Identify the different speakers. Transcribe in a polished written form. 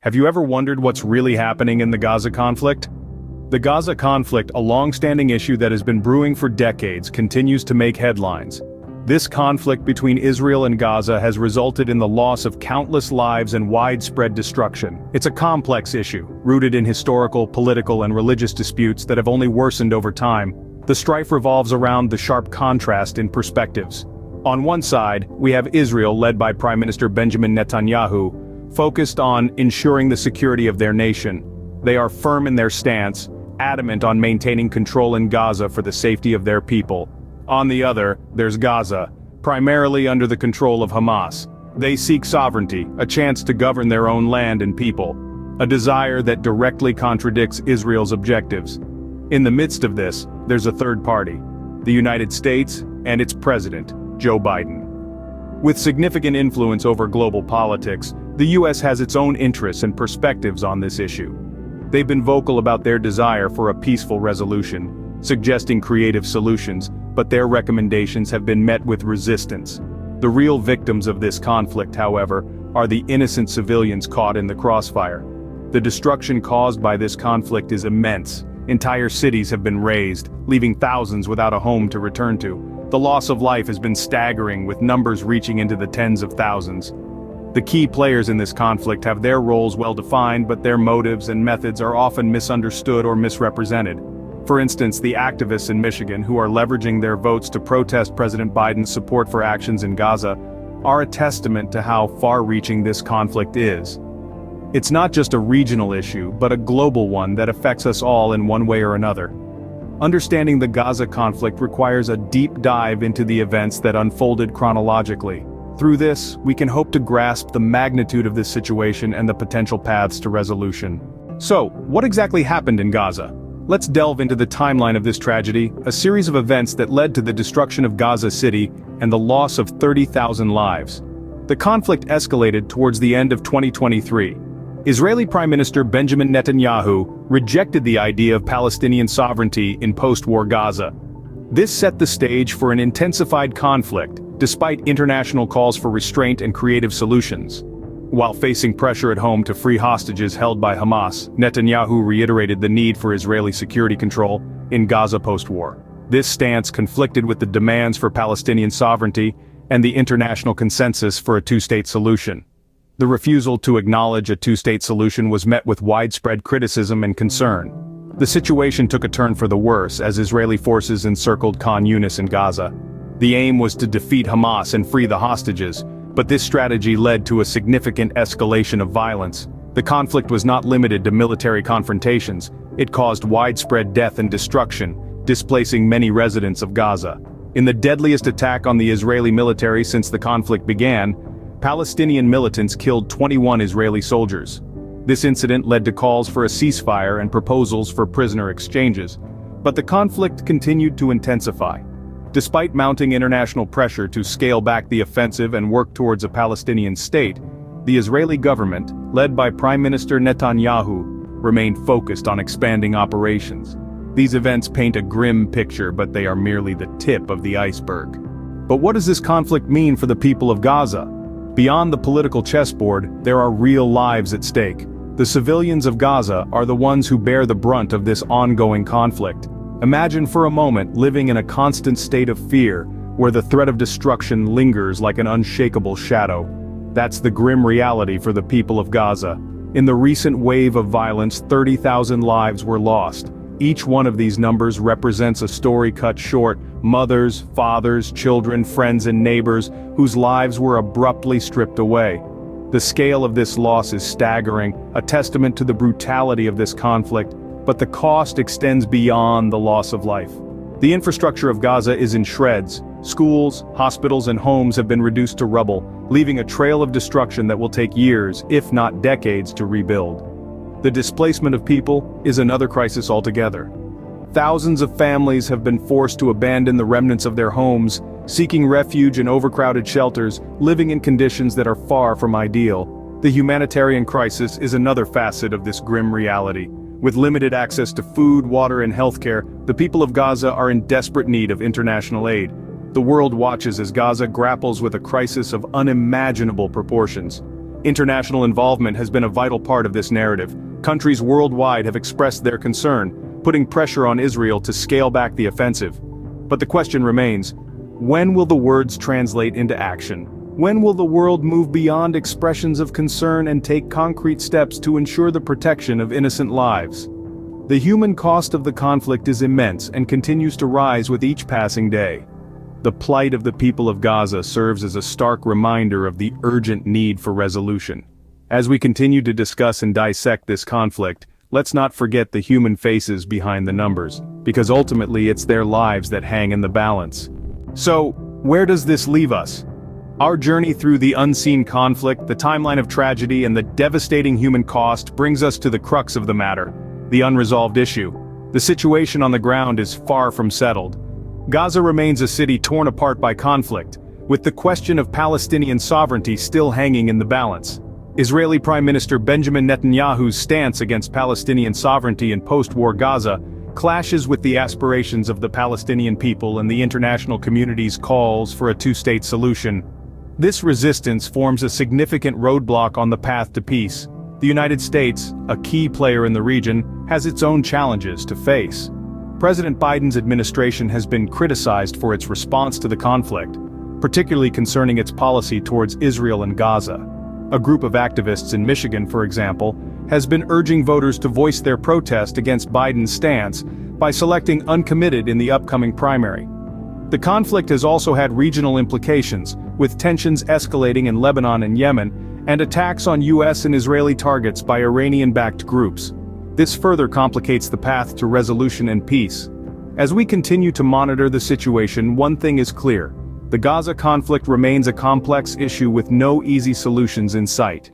Speaker 1: Have you ever wondered what's really happening in the Gaza conflict? The Gaza conflict, a long-standing issue that has been brewing for decades, continues to make headlines. This conflict between Israel and Gaza has resulted in the loss of countless lives and widespread destruction. It's a complex issue, rooted in historical, political, and religious disputes that have only worsened over time. The strife revolves around the sharp contrast in perspectives. On one side, we have Israel led by Prime Minister Benjamin Netanyahu, focused on ensuring the security of their nation. They are firm in their stance, adamant on maintaining control in Gaza for the safety of their people. On the other, there's Gaza, primarily under the control of Hamas. They seek sovereignty, a chance to govern their own land and people, a desire that directly contradicts Israel's objectives. In the midst of this, there's a third party, the United States and its president, Joe Biden. With significant influence over global politics, the US has its own interests and perspectives on this issue. They've been vocal about their desire for a peaceful resolution, suggesting creative solutions, but their recommendations have been met with resistance. The real victims of this conflict, however, are the innocent civilians caught in the crossfire. The destruction caused by this conflict is immense. Entire cities have been razed, leaving thousands without a home to return to. The loss of life has been staggering, with numbers reaching into the tens of thousands. The key players in this conflict have their roles well defined, but their motives and methods are often misunderstood or misrepresented. For instance, the activists in Michigan who are leveraging their votes to protest President Biden's support for actions in Gaza are a testament to how far-reaching this conflict is. It's not just a regional issue, but a global one that affects us all in one way or another. Understanding the Gaza conflict requires a deep dive into the events that unfolded chronologically. Through this, we can hope to grasp the magnitude of this situation and the potential paths to resolution. So, what exactly happened in Gaza? Let's delve into the timeline of this tragedy, a series of events that led to the destruction of Gaza City and the loss of 30,000 lives. The conflict escalated towards the end of 2023. Israeli Prime Minister Benjamin Netanyahu rejected the idea of Palestinian sovereignty in post-war Gaza. This set the stage for an intensified conflict, despite international calls for restraint and creative solutions. While facing pressure at home to free hostages held by Hamas, Netanyahu reiterated the need for Israeli security control in Gaza post-war. This stance conflicted with the demands for Palestinian sovereignty and the international consensus for a two-state solution. The refusal to acknowledge a two-state solution was met with widespread criticism and concern. The situation took a turn for the worse as Israeli forces encircled Khan Yunis in Gaza. The aim was to defeat Hamas and free the hostages, but this strategy led to a significant escalation of violence. The conflict was not limited to military confrontations. It caused widespread death and destruction, displacing many residents of Gaza. In the deadliest attack on the Israeli military since the conflict began, Palestinian militants killed 21 Israeli soldiers. This incident led to calls for a ceasefire and proposals for prisoner exchanges, but the conflict continued to intensify. Despite mounting international pressure to scale back the offensive and work towards a Palestinian state, the Israeli government, led by Prime Minister Netanyahu, remained focused on expanding operations. These events paint a grim picture, but they are merely the tip of the iceberg. But what does this conflict mean for the people of Gaza? Beyond the political chessboard, there are real lives at stake. The civilians of Gaza are the ones who bear the brunt of this ongoing conflict. Imagine for a moment living in a constant state of fear, where the threat of destruction lingers like an unshakable shadow. That's the grim reality for the people of Gaza. In the recent wave of violence, 30,000 lives were lost. Each one of these numbers represents a story cut short: mothers, fathers, children, friends and neighbors whose lives were abruptly stripped away. The scale of this loss is staggering, a testament to the brutality of this conflict, but the cost extends beyond the loss of life. The infrastructure of Gaza is in shreds. Schools, hospitals and homes have been reduced to rubble, leaving a trail of destruction that will take years, if not decades, to rebuild. The displacement of people is another crisis altogether. Thousands of families have been forced to abandon the remnants of their homes, seeking refuge in overcrowded shelters, living in conditions that are far from ideal. The humanitarian crisis is another facet of this grim reality. With limited access to food, water and healthcare, the people of Gaza are in desperate need of international aid. The world watches as Gaza grapples with a crisis of unimaginable proportions. International involvement has been a vital part of this narrative. Countries worldwide have expressed their concern, putting pressure on Israel to scale back the offensive. But the question remains, when will the words translate into action? When will the world move beyond expressions of concern and take concrete steps to ensure the protection of innocent lives? The human cost of the conflict is immense and continues to rise with each passing day. The plight of the people of Gaza serves as a stark reminder of the urgent need for resolution. As we continue to discuss and dissect this conflict, let's not forget the human faces behind the numbers, because ultimately it's their lives that hang in the balance. So, where does this leave us? Our journey through the unseen conflict, the timeline of tragedy, and the devastating human cost brings us to the crux of the matter, the unresolved issue. The situation on the ground is far from settled. Gaza remains a city torn apart by conflict, with the question of Palestinian sovereignty still hanging in the balance. Israeli Prime Minister Benjamin Netanyahu's stance against Palestinian sovereignty in post-war Gaza clashes with the aspirations of the Palestinian people and the international community's calls for a two-state solution. This resistance forms a significant roadblock on the path to peace. The United States, a key player in the region, has its own challenges to face. President Biden's administration has been criticized for its response to the conflict, particularly concerning its policy towards Israel and Gaza. A group of activists in Michigan, for example, has been urging voters to voice their protest against Biden's stance by selecting uncommitted in the upcoming primary. The conflict has also had regional implications, with tensions escalating in Lebanon and Yemen, and attacks on US and Israeli targets by Iranian-backed groups. This further complicates the path to resolution and peace. As we continue to monitor the situation, one thing is clear: the Gaza conflict remains a complex issue with no easy solutions in sight.